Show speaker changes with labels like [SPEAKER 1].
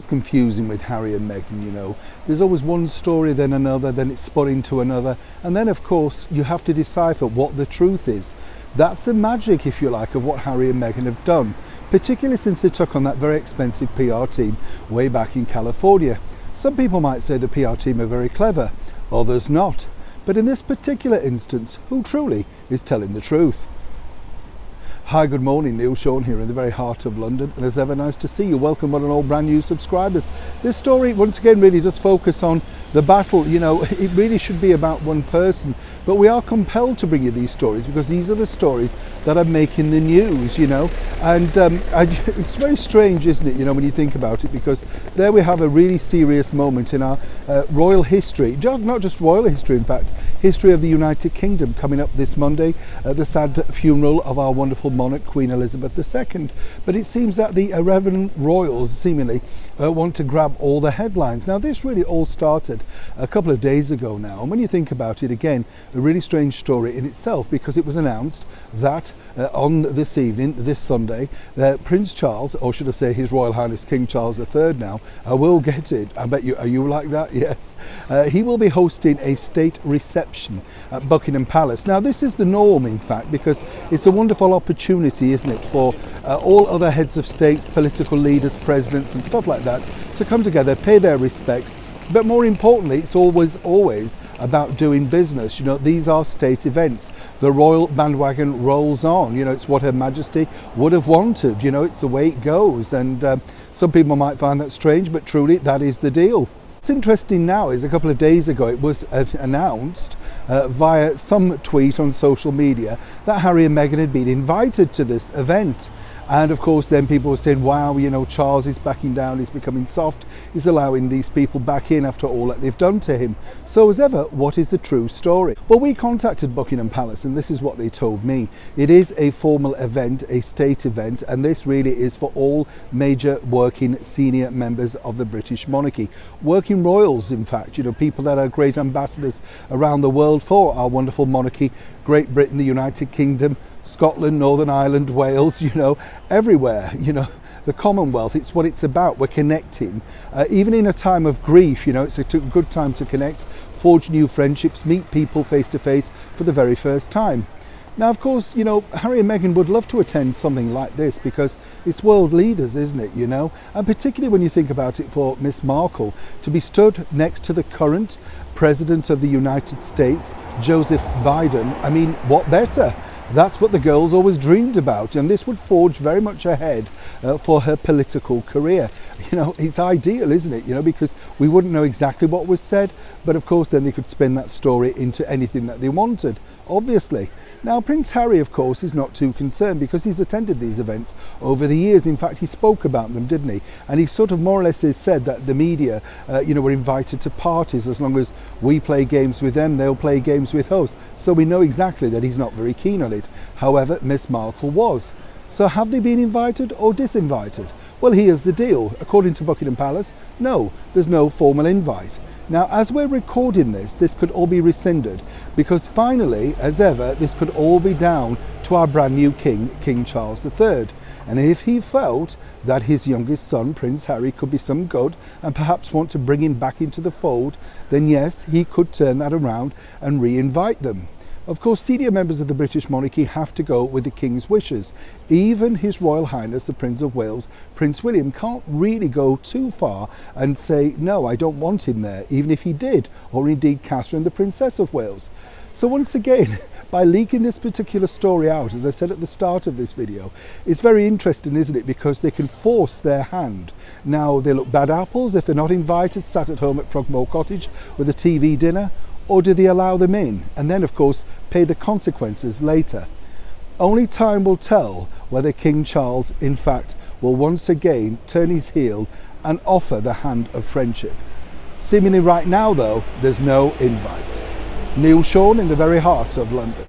[SPEAKER 1] confusing with Harry and Meghan, you know. There's always one story, then another, then it's spun into another. And then, of course, you have to decipher what the truth is. That's the magic, if you like, of what Harry and Meghan have done, particularly since they took on that very expensive PR team way back in California. Some people might say the PR team are very clever, others not. But in this particular instance, who truly is telling the truth? Hi, good morning, Neil Sean here in the very heart of London, and as ever, nice to see you. Welcome one and all brand new subscribers. This story once again really does focus on the battle. You know, it really should be about one person, but we are compelled to bring you these stories because these are the stories that are making the news, you know. And it's very strange, isn't it, you know, when you think about it, because there we have a really serious moment in our royal history, not just royal history, in fact, history of the United Kingdom, coming up this Monday, the sad funeral of our wonderful monarch, Queen Elizabeth II. But it seems that the irreverent royals seemingly want to grab all the headlines. Now, this really all started a couple of days ago now, and when you think about it, again, a really strange story in itself, because it was announced that on this evening, this Sunday, Prince Charles, or should I say His Royal Highness King Charles III now, I will get it, I bet you, are you like that? Yes. He will be hosting a state reception at Buckingham Palace. Now, this is the norm, in fact, because it's a wonderful opportunity, isn't it, for all other heads of states, political leaders, presidents and stuff like that to come together, pay their respects. But more importantly, it's always about doing business. You know, these are state events. The royal bandwagon rolls on. You know, it's what Her Majesty would have wanted. You know, it's the way it goes. And some people might find that strange, but truly that is the deal. What's interesting now is a couple of days ago it was announced via some tweet on social media that Harry and Meghan had been invited to this event. And of course then people were saying, wow, you know, Charles is backing down, he's becoming soft, he's allowing these people back in after all that they've done to him. So as ever, what is the true story? Well, we contacted Buckingham Palace and this is what they told me. It is a formal event, a state event, and this really is for all major working senior members of the British monarchy. Working royals, in fact, you know, people that are great ambassadors around the world for our wonderful monarchy, Great Britain, the United Kingdom, Scotland, Northern Ireland, Wales, you know, everywhere, you know, the Commonwealth, it's what it's about. We're connecting. Even in a time of grief, you know, it's a good time to connect, forge new friendships, meet people face to face for the very first time. Now, of course, you know, Harry and Meghan would love to attend something like this because it's world leaders, isn't it, you know? And particularly when you think about it, for Miss Markle to be stood next to the current President of the United States, Joseph Biden, I mean, what better? That's what the girls always dreamed about, and this would forge very much ahead for her political career. You know, it's ideal, isn't it? You know, because we wouldn't know exactly what was said, but of course then they could spin that story into anything that they wanted, obviously. Now, Prince Harry, of course, is not too concerned because he's attended these events over the years. In fact, he spoke about them, didn't he? And he sort of more or less has said that the media, you know, were invited to parties. As long as we play games with them, they'll play games with us. So we know exactly that he's not very keen on it. However, Miss Markle was. So have they been invited or disinvited? Well, here's the deal. According to Buckingham Palace, no, there's no formal invite. Now, as we're recording this could all be rescinded because finally, as ever, this could all be down to our brand new king, King Charles III. And if he felt that his youngest son, Prince Harry, could be some good and perhaps want to bring him back into the fold, then yes, he could turn that around and re-invite them. Of course, senior members of the British monarchy have to go with the King's wishes. Even His Royal Highness, the Prince of Wales, Prince William, can't really go too far and say, no, I don't want him there, even if he did, or indeed Catherine, the Princess of Wales. So once again, by leaking this particular story out, as I said at the start of this video, it's very interesting, isn't it? Because they can force their hand. Now, they look bad apples if they're not invited, sat at home at Frogmore Cottage with a TV dinner, or do they allow them in and then, of course, pay the consequences later? Only time will tell whether King Charles, in fact, will once again turn his heel and offer the hand of friendship. Seemingly right now, though, there's no invite. Neil Sean in the very heart of London.